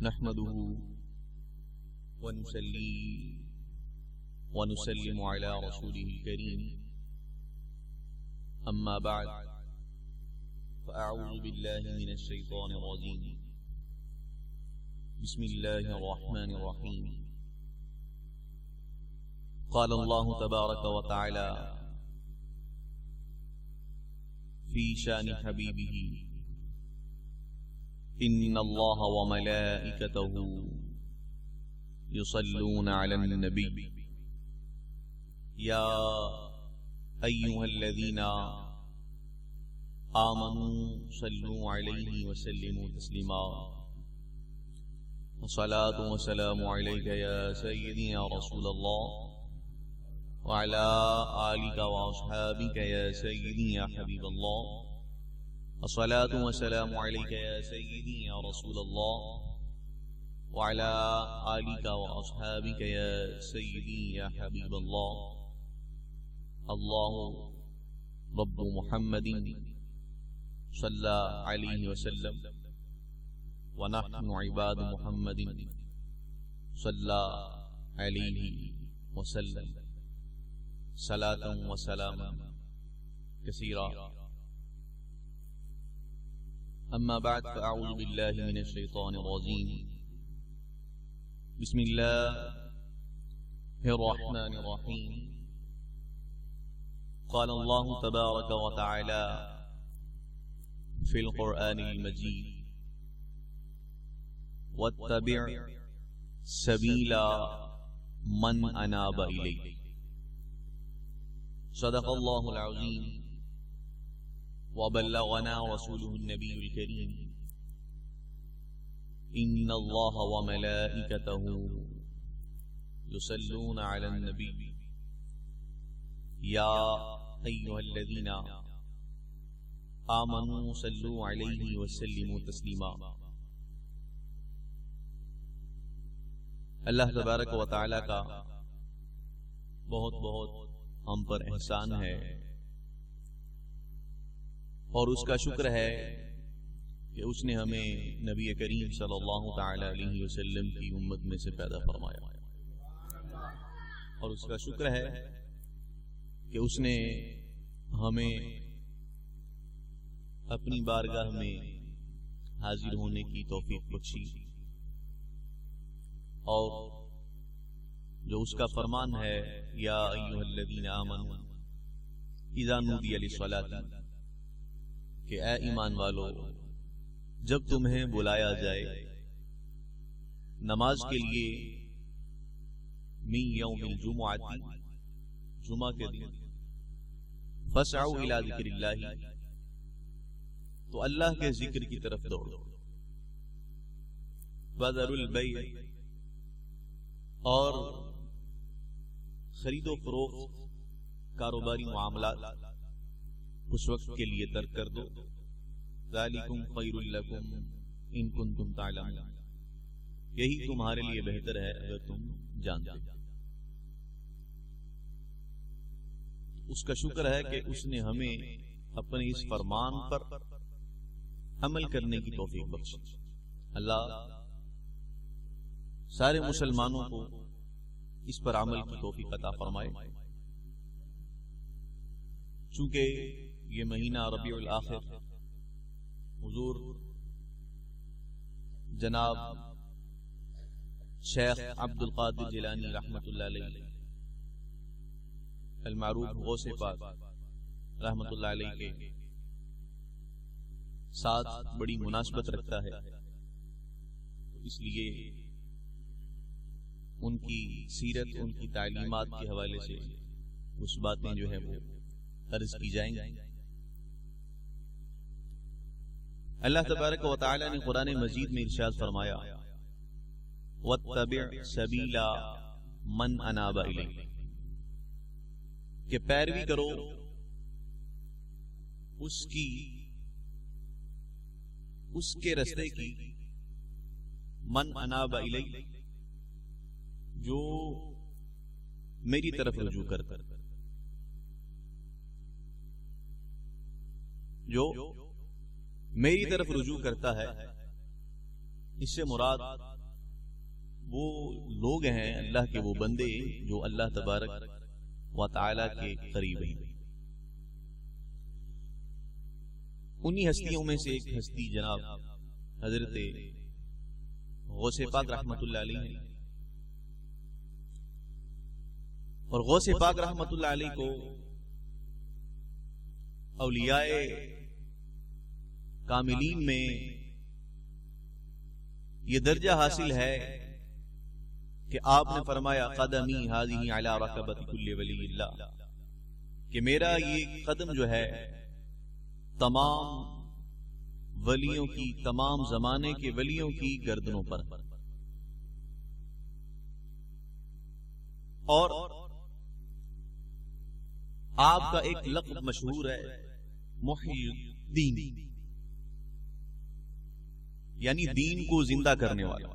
نحمده ونصلي ونسلم على رسوله الكريم أما بعد فأعوذ بالله من الشيطان الرجيم بسم الله الرحمن الرحيم قال الله تبارك وتعالى في شان حبيبه إن الله وملائكته يصلون على النبي يا أيها الذين آمنوا صلوا عليه وسلموا تسليما والصلاة والسلام عليك يا سيدي يا رسول الله وعلى آلك وأصحابك يا سيدي يا حبيب الله الصلاة والسلام عليك يا سيدي يا رسول الله وعلى آلك وأصحابك يا سيدي يا حبيب الله الله رب محمد صلى عليه وسلم ونحن عباد محمد صلى عليه وسلم صلاة وسلاما كثيرا أما بعد فأعوذ بالله من الشيطان الرجيم بسم الله الرحمن الرحيم قال الله تبارك وتعالى في القرآن المجيد واتبع سبيل من أناب إليه صدق الله العظيم وبلغنا رسوله النبي الكريم إن الله وملائكته يصلون على النبي يا أيها الذين آمنوا صلوا عليه وسلموا تسليما. اللہ تبارک و تعالی کا بہت بہت ہم پر احسان ہے اور اس کا شکر ہے کہ اس نے ہمیں نبی کریم صلی اللہ تعالی علیہ وسلم کی امت میں سے پیدا فرمایا، اور اس کا شکر ہے کہ اس نے ہمیں اپنی بارگاہ میں حاضر ہونے کی توفیق بخشی، اور جو اس کا فرمان ہے یا ایھا الذین آمنوا اذا نودی للصلاۃ، کہ اے ایمان والو جب تمہیں بلایا جائے نماز کے لیے من یوم الجمعہ، جمعہ کے دن، فاسعوا الی ذکر اللہ، تو اللہ کے ذکر کی طرف دوڑو، وذروا البیع، اور خرید و فروخت کاروباری معاملات اس وقت کے لیے ترک کر دو، ذالکم خیر لکم ان کنتم تعلمون، یہی تمہارے لیے بہتر ہے اگر تم جانتے۔ اس کا شکر ہے کہ اس نے ہمیں اپنے اس فرمان پر عمل کرنے کی توفیق بخشی۔ اللہ سارے مسلمانوں کو اس پر عمل کی توفیق عطا فرمائے۔ چونکہ یہ مہینہ ربیع الآخر حضور جناب شیخ عبد القادر جیلانی رحمۃ اللہ علیہ المعروف غوث پاک رحمۃ اللہ علیہ کے ساتھ بڑی مناسبت رکھتا ہے، اس لیے ان کی سیرت، ان کی تعلیمات کے حوالے سے کچھ باتیں جو ہے وہ عرض کی جائیں گی۔ اللہ تبارک و تعالی نے قرآن مجید میں ارشاد فرمایا واتبع سبیل من اناب الیہ، کہ پیروی کرو اس کے رستے کی، من اناب الیہ، جو میری طرف رجوع کرتا، جو میری طرف رجوع کرتا ہے اس سے مراد وہ لوگ ہیں اللہ کے، وہ بندے جو اللہ تبارک و تعالی کے قریب ہیں. انہی ہستیوں میں سے ایک ہستی جناب حضرت غوث پاک رحمت اللہ علیہ ہیں. اور غوث پاک رحمت اللہ علیہ کو اولیاء کاملین میں یہ درجہ حاصل ہے کہ آپ نے فرمایا قدمی ہذہ علی رکبۃ کل ولی اللہ، کہ میرا یہ قدم جو ہے تمام ولیوں کی، تمام زمانے کے ولیوں کی گردنوں پر. اور آپ کا ایک لقب مشہور ہے محی الدین، یعنی دین کو زندہ کرنے والا.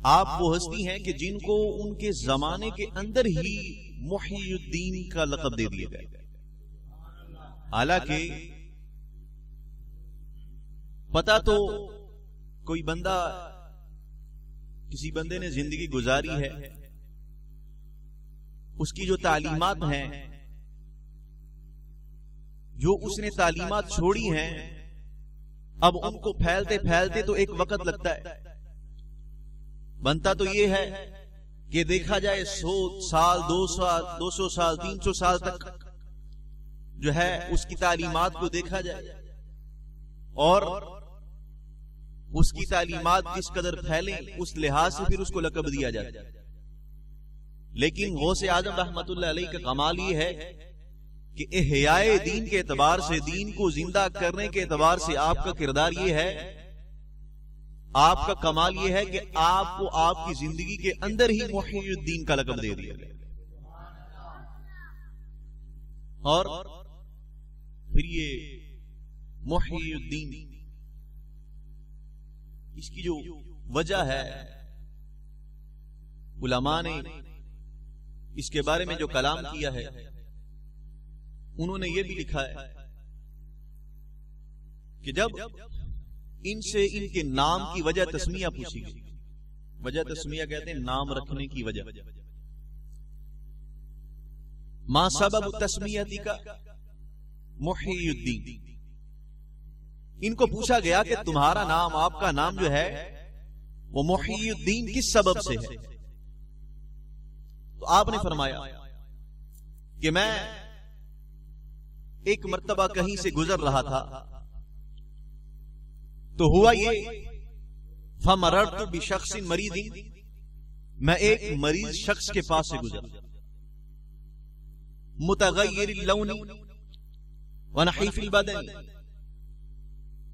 آپ وہ ہستی ہیں کہ جن کو ان کے زمانے کے اندر ہی محی الدین کا لقب دے دیا گیا. حالانکہ پتا تو کوئی بندہ، کسی بندے نے زندگی گزاری ہے، اس کی جو تعلیمات ہیں، جو اس نے تعلیمات چھوڑی ہیں، اب ان کو پھیلتے پھیلتے تو ایک وقت لگتا ہے. بنتا تو یہ ہے کہ دیکھا جائے 100 سال 200 سال 300 سال تک جو ہے اس کی تعلیمات کو دیکھا جائے، اور اس کی تعلیمات کس قدر پھیلیں اس لحاظ سے پھر اس کو لقب دیا جاتا ہے. لیکن غوث اعظم رحمت اللہ علیہ کا کمال یہ ہے کہ احیاء دین کے اعتبار سے، دین کو زندہ کرنے کے اعتبار سے آپ کا کردار یہ ہے، آپ کا کمال یہ ہے کہ آپ کو آپ کی زندگی کے اندر ہی محی الدین کا لقب دے دیا گیا. اور پھر یہ محی الدین، اس کی جو وجہ ہے علماء نے اس کے بارے میں جو کلام کیا ہے، انہوں نے یہ بھی لکھا ہے کہ جب ان سے ان کے نام کی وجہ تسمیہ پوچھی گئی، وجہ تسمیہ کہتے ہیں نام رکھنے کی وجہ، ما سبب تسمیتی کا محی الدین، ان کو پوچھا گیا کہ تمہارا نام، آپ کا نام جو ہے وہ محی الدین کس سبب سے ہے؟ تو آپ نے فرمایا کہ میں ایک مرتبہ کہیں سے گزر رہا تھا تو ہوا یہ فمررت بشخص مریض، میں ایک مریض شخص کے پاس سے گزرا، متغیر اللون ونحیف البدن،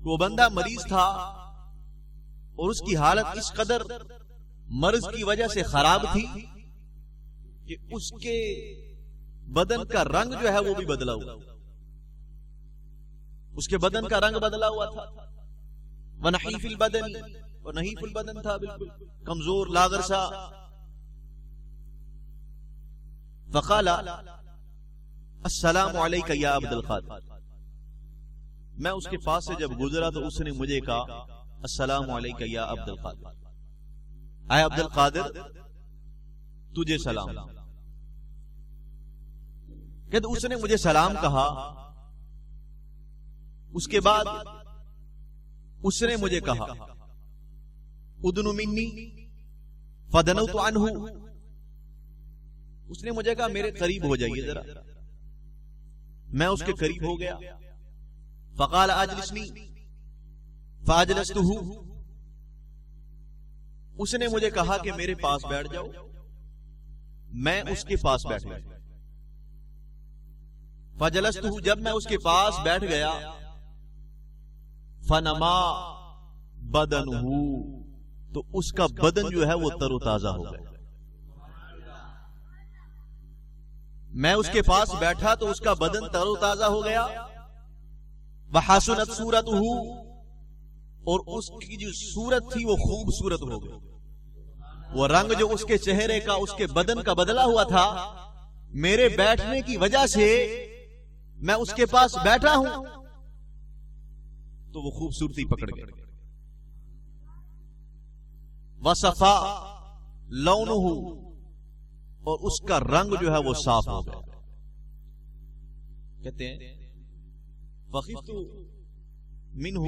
وہ بندہ مریض تھا اور اس کی حالت اس قدر مرض کی وجہ سے خراب تھی کہ اس کے بدن کا رنگ جو ہے وہ بھی بدلا ہوا، اس کے بدن کا رنگ بدلا ہوا تھا. ونحیف البدن، اور نحیف البدن تھا، بالکل کمزور لاغر سا. فقال السلام علیک یا عبد القادر، میں اس کے پاس سے جب گزرا تو اس نے مجھے کہا السلام علیک یا عبد القادر، اے عبد القادر تجھے سلام. کہ اس نے مجھے سلام کہا، اس کے بعد اس نے مجھے کہا ادن منی فدنوت عنہ، اس نے مجھے کہا میرے قریب ہو جائیے ذرا، میں اس کے قریب ہو گیا. فقال اجلسنی فاجلستہ، اس نے مجھے کہا کہ میرے پاس بیٹھ جاؤ، میں اس کے پاس بیٹھ گیا. فجلستہ، جب میں اس کے پاس بیٹھ گیا، فنما بدنہ، تو اس کا بدن جو ہے وہ تر و تازہ ہو گیا. میں اس کے پاس بیٹھا تو اس کا بدن تر و تازہ ہو گیا. وحسنت صورتہ، اور اس کی جو صورت تھی وہ خوبصورت ہو گئی. وہ رنگ جو اس کے چہرے کا، اس کے بدن کا بدلا ہوا تھا، میرے بیٹھنے کی وجہ سے میں اس کے پاس بیٹھا ہوں تو وہ خوبصورتی پکڑ گئی. وصفا لونہ، اور اس کا رنگ جو ہے وہ صاف ہو گیا. کہتے ہیں فخفت منہ،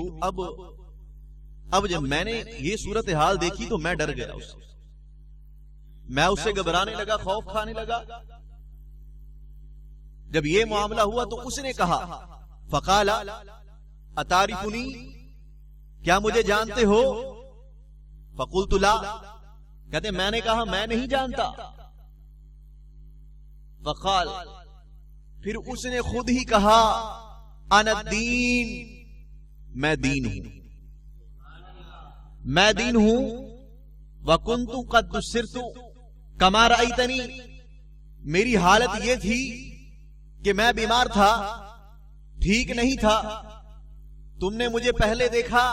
اب جب میں نے یہ صورتحال دیکھی تو میں ڈر گیا اس سے، میں اس سے گھبرانے لگا، خوف کھانے لگا. جب یہ معاملہ ہوا تو اس نے کہا فقال اتعرفنی، کیا مجھے جانتے ہو؟ فقلت لا، کہتے میں نے کہا میں نہیں جانتا. فقال، پھر اس نے خود ہی کہا انا الدین، میں دین ہوں، میں دین ہوں. وکنت قد سرت کما رأیتنی، میری حالت یہ تھی کہ میں بیمار تھا، ٹھیک نہیں تھا، تم نے مجھے پہلے دیکھا،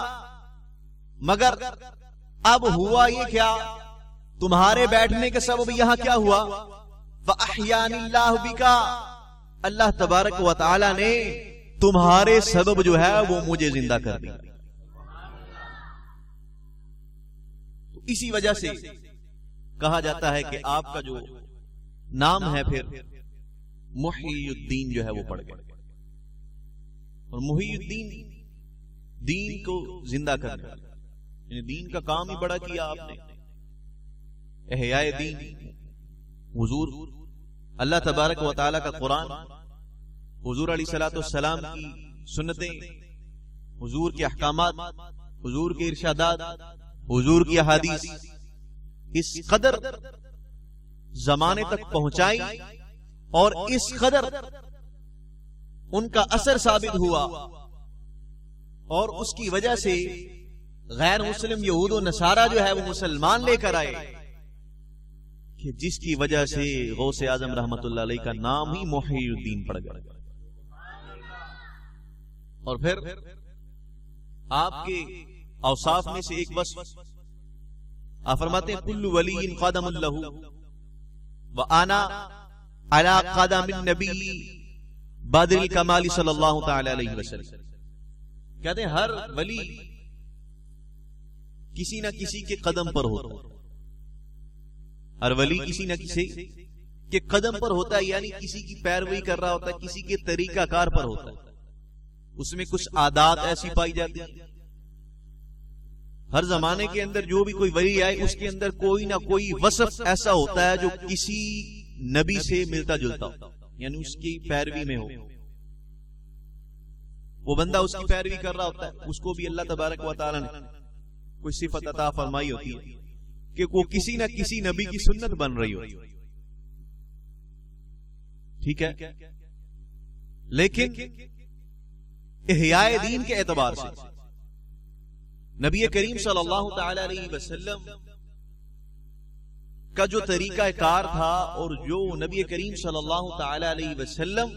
مگر اب ہوا یہ کیا، تمہارے بیٹھنے کے سبب یہاں کیا ہوا؟ فَأَحْيَانِ اللَّهُ بِكَ، اللہ تبارک و تعالی نے تمہارے سبب جو ہے وہ مجھے زندہ کر دیا. اسی وجہ سے کہا جاتا ہے کہ آپ کا جو نام ہے پھر محی الدین جو ہے وہ پڑ گیا. اور محی الدین دین کو زندہ کرنے والا، یعنی دین کا کام ہی بڑا کیا آپ نے. احیاء دین، حضور اللہ تبارک و تعالی کا قرآن، حضور علیہ الصلوۃ والسلام کی سنتیں، حضور کے احکامات، حضور کے ارشادات، حضور کی احادیث اس قدر زمانے تک پہنچائی اور اس قدر ان کا اثر ثابت ہوا، اور اس کی وجہ سے غیر مسلم یہود و نصارہ جو ہے وہ مسلمان لے کر آئے، کہ جس کی وجہ سے غوث اعظم رحمت اللہ علیہ کا نام ہی محی الدین پڑ گیا. اور پھر آپ کے اوصاف میں سے ایک وصف آپ فرماتے ہیں کل ولی قدم لہ وانا علی قدم النبی بدر الکمال صلی اللہ تعالی علیہ وسلم. کہتے ہیں ہر ولی کسی نہ کسی کے قدم پر ہوتا ہے، ہر ولی کسی نہ کسی کے قدم پر ہوتا ہے، یعنی کسی کی پیروی کر رہا ہوتا ہے، کسی کے طریقہ کار پر ہوتا ہے. اس میں کچھ عادات ایسی پائی جاتی ہیں. ہر زمانے کے اندر جو بھی کوئی ولی آئے اس کے اندر کوئی نہ کوئی وصف ایسا ہوتا ہے جو کسی نبی سے ملتا جلتا ہو، یعنی اس کی پیروی میں ہو. وہ بندہ اس کی پیروی کر رہا ہوتا ہے، اس کو بھی اللہ تبارک و تعالی نے کوئی صفت عطا فرمائی ہوتی ہے کہ وہ کسی نہ کسی نبی کی سنت بن رہی ہوتی ہے. ٹھیک ہے، لیکن احیاء دین کے اعتبار سے نبی کریم صلی اللہ تعالی علیہ وسلم کا جو طریقہ کار تھا اور جو نبی کریم صلی اللہ تعالی علیہ وسلم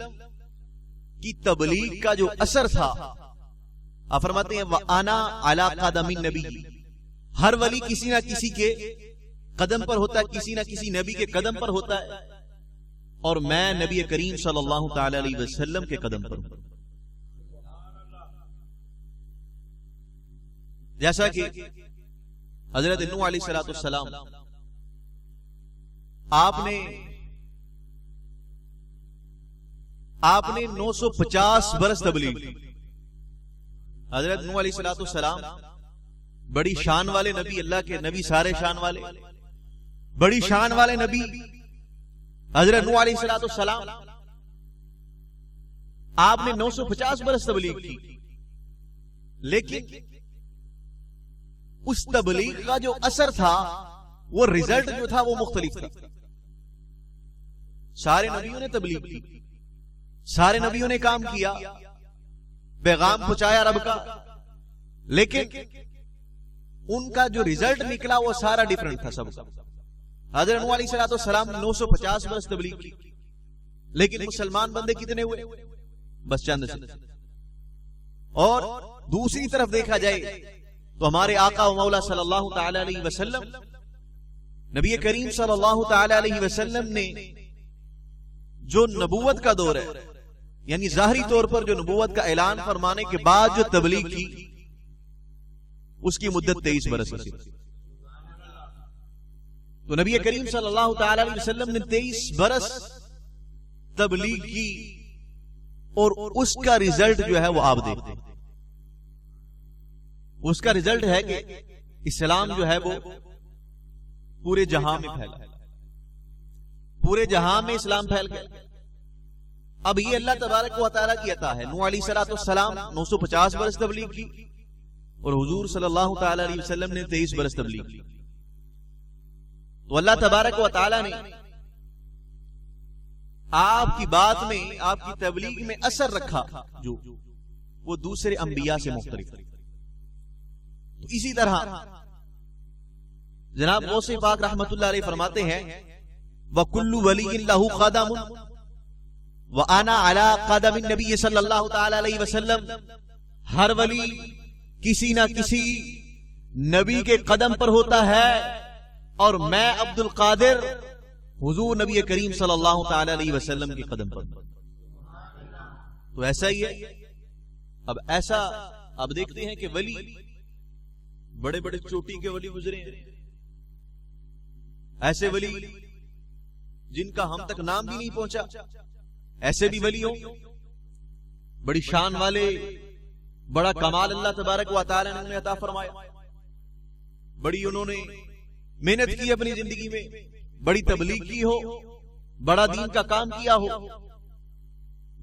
کی تبلیغ کا جو اثر تھا، آپ فرماتے ہیں وَأَنَا عَلَىٰ قَدَمِ النَّبِيِّ، ہر ولی کسی نہ کسی کے قدم پر ہوتا ہے، کسی نہ کسی نبی کے قدم پر ہوتا ہے، اور میں نبی کریم صلی اللہ تعالی علیہ وسلم کے قدم پر ہوں. جیسا کہ حضرت نوح علیہ الصلوۃ والسلام آپ نے 950 برس تبلیغ کی. حضرت نوح علیہ الصلوۃ والسلام بڑی شان والے نبی، اللہ کے نبی سارے شان والے، بڑی شان والے نبی حضرت نوح علیہ الصلوۃ والسلام، آپ نے 950 برس تبلیغ کی. لیکن اس تبلیغ کا جو اثر تھا، وہ رزلٹ جو تھا وہ مختلف تھا. سارے نبیوں نے تبلیغ کی، سارے نبیوں نے کام کیا، پیغام پہنچایا رب کا، لیکن ان کا جو رزلٹ نکلا وہ سارا ڈیفرنٹ تھا سب کا. حضرت نوح علیہ الصلوۃ والسلام نے 950 برس تبلیغ کی، لیکن مسلمان بندے کتنے ہوئے؟ بس چند سے. اور دوسری طرف دیکھا جائے تو ہمارے آقا و مولا صلی اللہ تعالی علیہ وسلم، نبی کریم صلی اللہ تعالی علیہ وسلم نے جو نبوت کا دور ہے، یعنی ظاہری طور پر جو نبوت کا اعلان فرمانے کے بعد جو تبلیغ کی، اس کی مدت 23 برس تھی. تو نبی کریم صلی اللہ تعالی علیہ وسلم نے 23 برس تبلیغ کی اور اس کا رزلٹ جو ہے وہ آپ دیکھتے ہیں. اس کا رزلٹ ہے کہ اسلام جو ہے وہ پورے جہاں میں پھیلا، پورے جہاں میں اسلام پھیل گیا. اب یہ اللہ تبارک و تعالیٰ کی عطا ہے. نوح علیہ السلام 950 برس تبلیغ کی اور حضور صلی اللہ تعالی علیہ وسلم نے 23 برس تبلیغ کی. تو اللہ تبارک و تعالیٰ نے آپ کی بات میں، آپ کی تبلیغ میں اثر رکھا جو وہ دوسرے انبیاء سے مختلف. تو اسی طرح جناب غوث پاک رحمت اللہ علیہ فرماتے ہیں وَكُلُّ وَلِيٍّ لَهُ قَدَمٌ وَأَنَا عَلَىٰ قَدَمِ النَّبِيِّ صلی اللہ تعالی علیہ وسلم. ہر ولی کسی نہ کسی نبی کے قدم پر ہوتا ہے اور میں عبد القادر حضور نبی کریم صلی اللہ تعالی علیہ وسلم کے قدم پر. تو ایسا ہی ہے. اب ایسا اب دیکھتے ہیں کہ ولی بڑے بڑے چوٹی کے ولی گزرے ہیں، ایسے ولی جن کا ہم تک نام بھی نہیں پہنچا، ایسے بھی ولی ہوں بڑی شان والے، بڑا کمال اللہ تبارک و تعالی نے انہیں عطا فرمایا، بڑی انہوں نے محنت کی اپنی زندگی میں، بڑی تبلیغ کی ہو، بڑا دین کا کام کیا ہو،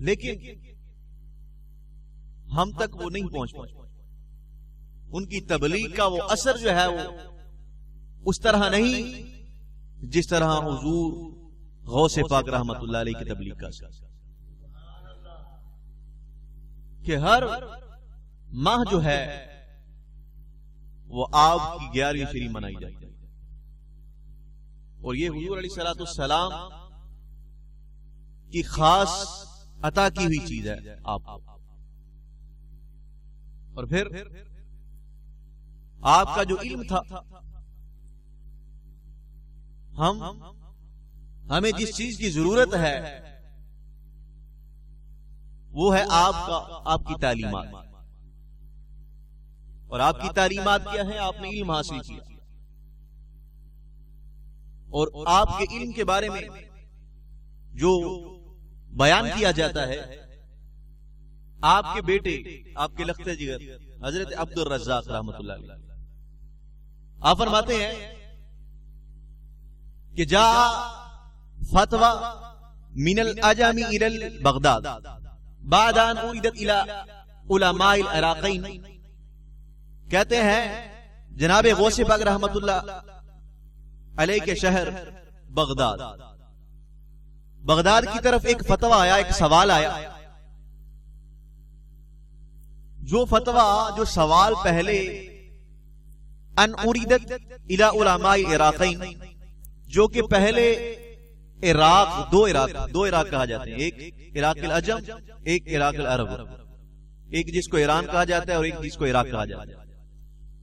لیکن ہم تک وہ نہیں پہنچ پائے. ان کی تبلیغ کا وہ اثر جو ہے وہ اس طرح نہیں جس طرح حضور غوث پاک رحمت اللہ علیہ کی تبلیغ کا اثر. کہ ہر ماہ جو ہے وہ آپ کی 11ویں شری منائی جاتی ہے، اور یہ حضور علیہ السلام کی خاص عطا کی ہوئی چیز ہے آپ. اور پھر آپ کا جو علم تھا، ہمیں جس چیز کی ضرورت ہے وہ ہے آپ کی تعلیمات. اور آپ کی تعلیمات کیا ہے؟ آپ نے علم حاصل کیا، اور آپ کے علم کے بارے میں جو بیان کیا جاتا ہے، آپ کے بیٹے، آپ کے لخت جگر حضرت عبد الرزاق رحمت اللہ علیہ آپ فرماتے ہیں کہ جا فتوی من العجم الى بغداد بعد ان اردت الى علماء العراقین. کہتے ہیں جناب غوث پاک رحمت اللہ علیہ کے شہر بغداد کی طرف ایک فتویٰ آیا، ایک سوال آیا. جو فتویٰ، جو سوال پہلے ان اردت الى علماء العراقین، جو کہ پہلے عراق، دو عراق کہا جاتے ہیں، ایک عراق العجم، ایک عراق العرب، ایک جس کو ایران کہا جاتا ہے اور ایک جس کو عراق کہا جاتا ہے.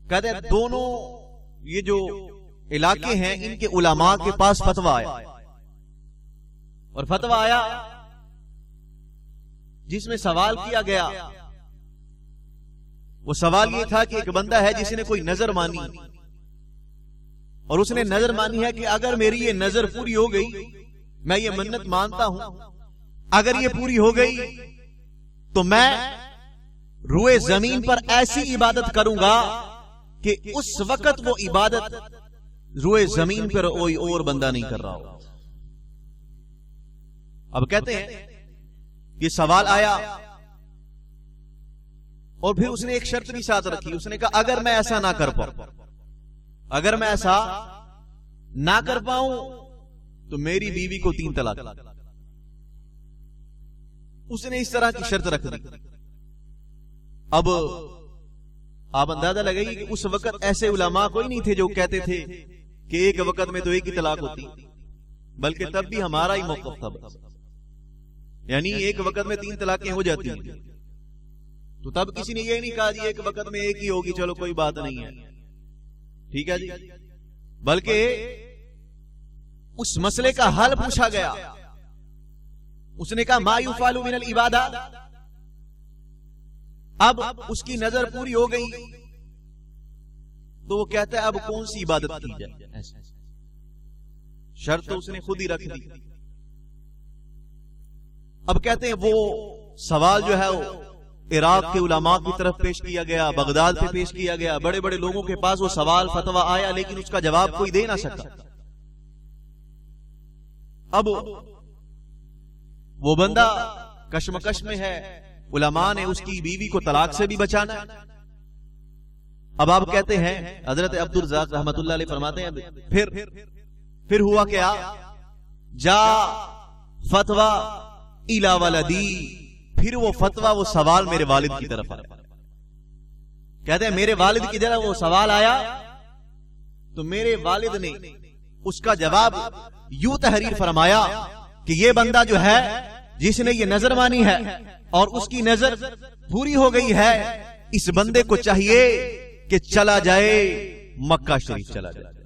کہتے ہیں دونوں یہ جو علاقے ہیں ان کے علماء کے پاس فتویٰ آیا، اور فتویٰ آیا جس میں سوال کیا گیا. وہ سوال یہ تھا کہ ایک بندہ ہے جس نے کوئی نظر مانی، اور اس نے نظر مانی ہے کہ اگر میری یہ نظر پوری ہو گئی، میں یہ منت مانتا ہوں، اگر یہ پوری ہو گئی تو میں روئے زمین پر ایسی عبادت کروں گا کہ اس وقت وہ عبادت روئے زمین پر کوئی اور بندہ نہیں کر رہا ہو. اب کہتے ہیں یہ سوال آیا، اور پھر اس نے ایک شرط بھی ساتھ رکھی. اس نے کہا اگر میں ایسا نہ کر پاؤں تو میری بیوی کو 3 طلاق. اس نے اس طرح کی شرط رکھ دی. اب آپ اندازہ لگائیے کہ اس وقت ایسے علماء کوئی نہیں تھے جو کہتے تھے کہ ایک وقت میں تو ایک ہی طلاق ہوتی، بلکہ تب بھی ہمارا ہی موقف تھا، یعنی ایک وقت میں 3 طلاقیں ہو جاتی ہیں. تو تب کسی نے یہ نہیں کہا جی ایک وقت میں ایک ہی ہوگی، چلو کوئی بات نہیں ہے، ٹھیک ہے جی، بلکہ اس مسئلے کا حل پوچھا گیا. اس نے کہا ما یفعل من العبادات. اب اس کی نظر پوری ہو گئی تو وہ کہتا ہے اب کون سی عبادت کی جائے. شرط تو اس نے خود ہی رکھ دی. اب کہتے ہیں وہ سوال جو ہے وہ عراق کے علماء کی طرف پیش کیا گیا، بغداد پہ پیش کیا گیا، بڑے بڑے لوگوں کے پاس وہ سوال فتویٰ آیا، لیکن اس کا جواب کوئی دے نہ سکا. اب وہ بندہ کشمکش میں ہے، علماء نے اس کی بیوی کو طلاق سے بھی بچانا ہے. اب آپ کہتے ہیں، حضرت عبد الرزاق رحمت اللہ علیہ فرماتے ہیں پھر ہوا کیا؟ جا فتویٰ الی ولدی، پھر وہ فتویٰ وہ سوال میرے والد کی طرف آیا. کہتے ہیں میرے والد کی طرف وہ سوال آیا تو میرے والد نے اس کا جواب یوں تحریر فرمایا کہ یہ بندہ جو ہے جس نے یہ نظر مانی ہے اور اس کی نظر پوری ہو گئی ہے، اس بندے کو چاہیے کہ چلا جائے مکہ شریف، چلا جائے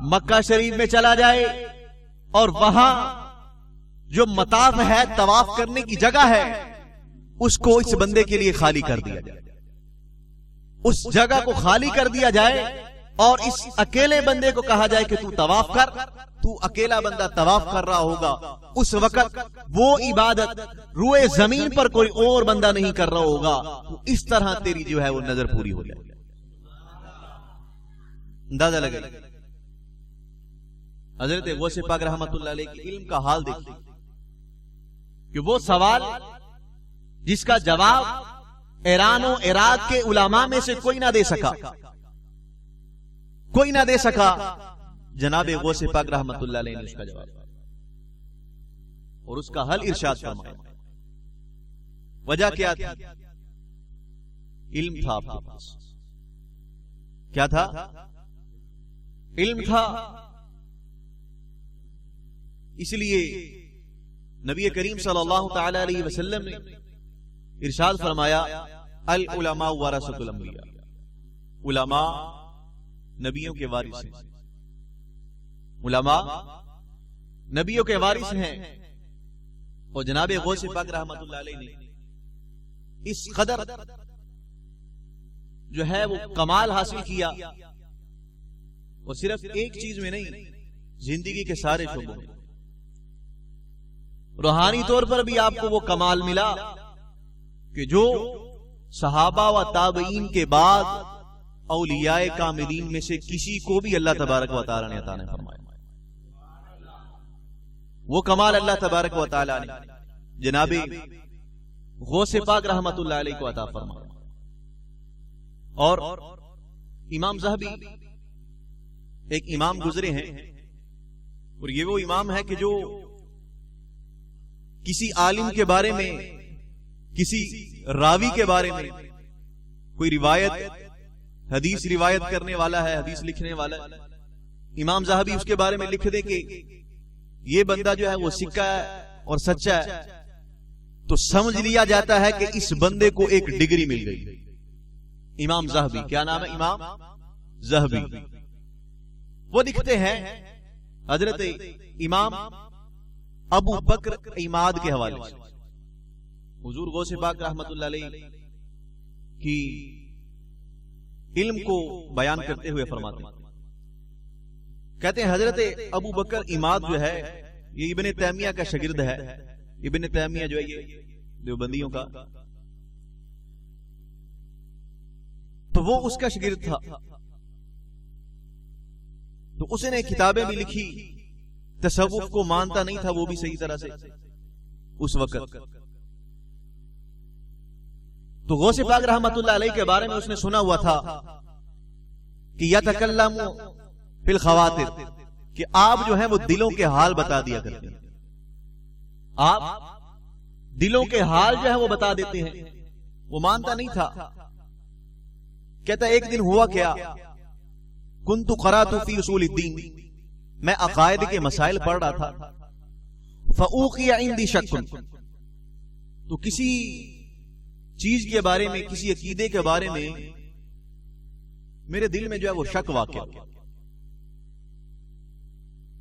مکہ شریف میں چلا جائے، اور وہاں جو مطاف ہے طواف کرنے کی جگہ ہے اس کو اس بندے کے لیے خالی کر دیا جائے، اس جگہ کو خالی کر دیا جائے اور اس اکیلے بندے کو کہا جائے کہ تو طواف کر. تو اکیلا بندہ طواف کر رہا ہوگا، اس وقت وہ عبادت روئے زمین پر کوئی اور بندہ نہیں کر رہا ہوگا، تو اس طرح تیری جو ہے وہ نظر پوری ہو جائے. اندازہ لگے حضرت غوث پاک رحمت اللہ علیہ کے علم کا حال دیکھیے کہ وہ سوال جس کا جواب ایران و عراق کے علماء میں سے کوئی نہ دے سکا، کوئی نہ دے سکا، جناب غوث پاک رحمت اللہ علیہ نے اس کا جواب اور اس کا حل ارشاد فرمایا. وجہ کیا تھی؟ علم تھا آپ کے پاس. کیا تھا؟ علم تھا. اس لیے نبی کریم صلی اللہ تعالی علیہ وسلم نے ارشاد فرمایا العلماء ورثۃ الانبیاء، علماء نبیوں کے وارث ہیں، علماء نبیوں کے وارث ہیں. اور جناب غوث پاک رحمت اللہ علیہ نے اس قدر جو ہے وہ کمال حاصل کیا، اور صرف ایک چیز میں نہیں، زندگی کے سارے شعبوں میں. روحانی طور پر بھی آپ کو وہ کمال ملا کہ جو صحابہ و تابعین کے بعد اولیاء کاملین میں سے کسی کو بھی اللہ تبارک و تعالی نے عطا نہیں فرمایا. وہ کمال اللہ تبارک و تعالی نے جناب غوث پاک رحمت اللہ علیہ کو عطا فرمایا. اور امام ذہبی ایک امام گزرے ہیں، اور یہ وہ امام ہے کہ جو کسی عالم کے بارے میں، کسی راوی کے بارے میں کوئی روایت، حدیث روایت کرنے والا ہے، حدیث لکھنے والا ہے، امام ذہبی اس کے بارے میں لکھ دے کہ یہ بندہ جو ہے وہ سکہ ہے اور سچا ہے، تو سمجھ لیا جاتا ہے کہ اس بندے کو ایک ڈگری مل گئی. امام ذہبی، کیا نام ہے؟ امام ذہبی. وہ لکھتے ہیں حضرت امام ابو بکر عماد کے حوالے سے، حضور غوث پاک رحمت اللہ علیہ کی علم کو بیان کرتے ہوئے فرماتے ہیں، کہتے ہیں حضرت ابو بکر عماد جو ہے یہ ابن تیمیہ کا شاگرد ہے. ابن تیمیہ جو ہے یہ دیوبندیوں کا، تو وہ اس کا شاگرد تھا. تو اس نے کتابیں بھی لکھی، تصوف کو مانتا نہیں تھا وہ بھی صحیح طرح سے اس وقت. تو غوث پاک رحمت اللہ علیہ کے بارے میں اس نے سنا ہوا تھا کہ یتکلم فی الخواطر، کہ آپ جو ہیں وہ دلوں کے حال بتا دیا کرتے ہیں. آپ دلوں کے حال جو ہے وہ بتا دیتے ہیں. وہ مانتا نہیں تھا. کہتا ہے ایک دن ہوا کیا، کنت قرأت فی اصول الدین، میں عقائد کے مسائل پڑھ رہا تھا، فاوقع عندی شک، تو کسی چیز کے بارے میں، کسی عقیدے کے بارے میں میرے دل میں جو ہے وہ شک واقع.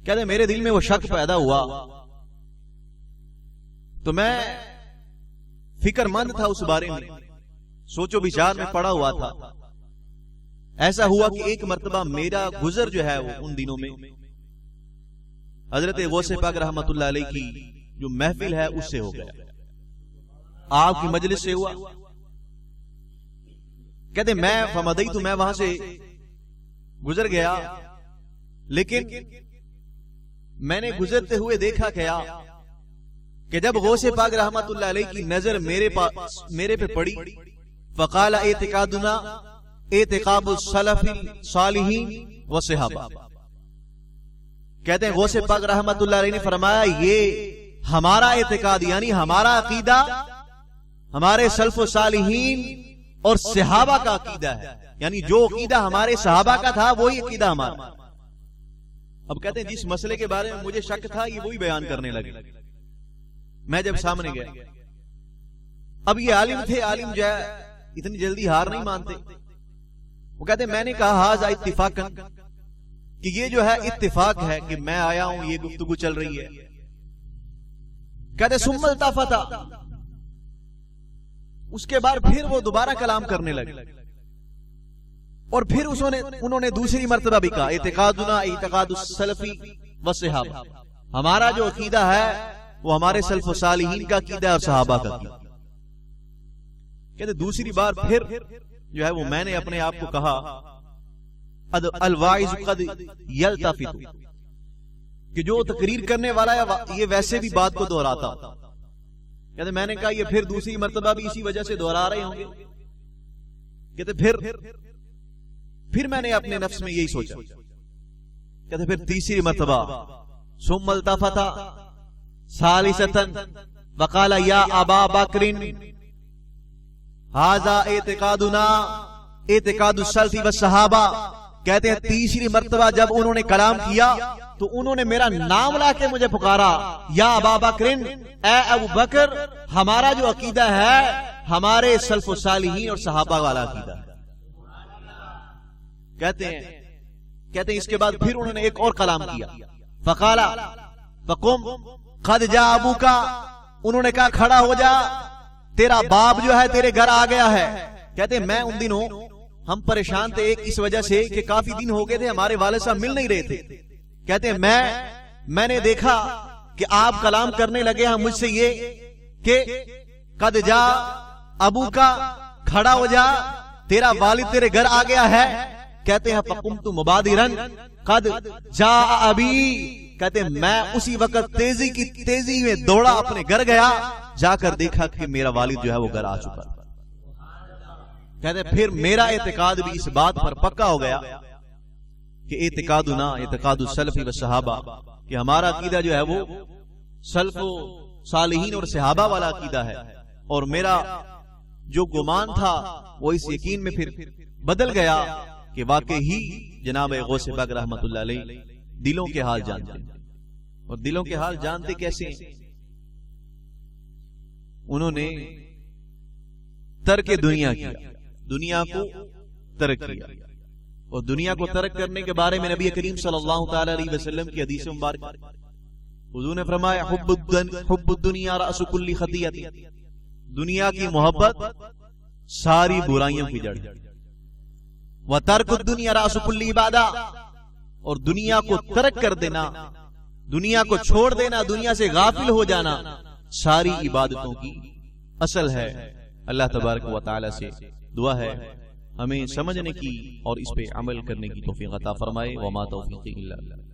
کہتے ہیں میرے دل میں وہ شک پیدا ہوا تو میں فکر مند تھا اس بارے میں، سوچو بچار میں پڑا ہوا تھا. ایسا ہوا کہ ایک مرتبہ میرا گزر جو ہے وہ ان دنوں میں حضرت غوث پاک رحمت اللہ علیہ کی جو محفل ہے اس سے ہو گیا، آپ کی مجلس سے ہوا. کہتے میں فمدیت، میں وہاں سے گزر گیا، لیکن میں نے گزرتے ہوئے دیکھا کیا کہ جب غوث پاک رحمت اللہ علیہ کی نظر میرے پہ پڑی، فقال اعتقادنا اعتقاد السلف الصالحین والصحابہ. کہتے ہیں غوث پاک رحمت اللہ علیہ نے فرمایا یہ ہمارا اعتقاد یعنی ہمارا عقیدہ ہمارے سلف و صالحین اور صحابہ کا عقیدہ ہے، یعنی جو عقیدہ ہمارے صحابہ کا تھا وہی عقیدہ ہمارا. اب کہتے ہیں جس مسئلے کے بارے میں مجھے شک تھا یہ وہی بیان کرنے لگے. میں جب سامنے گیا، اب یہ عالم تھے، عالم جو ہے اتنی جلدی ہار نہیں مانتے. وہ کہتے ہیں میں نے کہا ہاذا اتفاقا، کہ یہ جو ہے اتفاق ہے کہ میں آیا ہوں، یہ گفتگو چل رہی ہے. کہتے ثم التفت، اس کے بعد پھر وہ دوبارہ کلام کرنے لگے، اور پھر انہوں نے دوسری مرتبہ بھی کہا اعتقادنا اعتقاد السلف والصحابہ، ہمارا جو عقیدہ ہے وہ ہمارے سلف و صالحین کا عقیدہ اور صحابہ کا عقیدہ. کہتے دوسری بار پھر جو ہے وہ میں نے اپنے آپ کو کہا الواعظ قد یلتفت، کہ جو تقریر کرنے والا ہے یہ ویسے بھی بات کو دہراتا. کہتے میں نے کہا یہ پھر دوسری مرتبہ بھی اسی وجہ سے دہرا رہے ہوں گے. کہتے پھر میں نے اپنے نفس میں یہی سوچا. کہتے پھر تیسری مرتبہ ثم التفت ثالثۃ وقال یا ابا بکر ھذا اعتقادنا اعتقاد السلف والصحابہ. کہتے ہیں تیسری مرتبہ جب انہوں نے کلام کیا تو انہوں نے میرا نام لا کے مجھے پکارا، یا ابا بکر، اے ابو بکر، ہمارا جو عقیدہ ہے ہمارے سلف و صالحین اور صحابہ والا عقیدہ ہے. کہتے ہیں اس کے بعد پھر انہوں نے ایک اور کلام کیا، فقال فقم قد جاء ابوک، انہوں نے کہا کھڑا ہو جا، تیرا باپ جو ہے تیرے گھر آ گیا ہے. کہتے ہیں میں ان دنوں ہم پریشان تھے ایک اس وجہ سے کہ کافی دن ہو گئے تھے ہمارے والد صاحب مل نہیں رہے تھے. کہتے ہیں میں نے دیکھا کہ آپ کلام کرنے لگے ہیں مجھ سے یہ کہ قد جاء ابوک، کھڑا ہو جا، تیرا والد تیرے گھر آ گیا ہے. کہتے ہیں فقمت مبادرا قد جاء ابی، کہتے ہیں میں اسی وقت تیزی میں دوڑا اپنے گھر گیا، جا کر دیکھا کہ میرا والد جو ہے وہ گھر آ چکا. کہتے ہیں پھر میرا اعتقاد بھی اس بات پر پکا ہو گیا کہ اعتقادنا اعتقاد السلف والصحابہ، کہ ہمارا عقیدہ جو ہے وہ سلف و صالحین اور صحابہ والا عقیدہ ہے. اور میرا جو گمان تھا وہ اس یقین میں پھر بدل گیا کہ واقعی جناب غوث پاک رحمت اللہ علیہ دلوں کے حال جانتے ہیں. اور دلوں کے حال جانتے کیسے ہیں؟ انہوں نے ترک دنیا کیا، دنیا کو ترک کیا. اور دنیا کو ترک کرنے کے بارے میں نبی کریم صلی اللہ تعالی علیہ وسلم کی حدیث مبارک حضور نے فرمایا حب الدنیا رأس کل خطیۃ، دنیا کی محبت ساری برائیوں کی جڑ. وترک الدنیا رأس کل عبادہ، اور دنیا کو ترک کر دینا، دنیا کو چھوڑ دینا، دنیا سے غافل ہو جانا ساری عبادتوں کی اصل ہے. اللہ تبارک و تعالی سے دعا ہے ہمیں سمجھنے کی اور اس پہ عمل کرنے کی توفیق عطا فرمائے. وما توفیقی الا باللہ.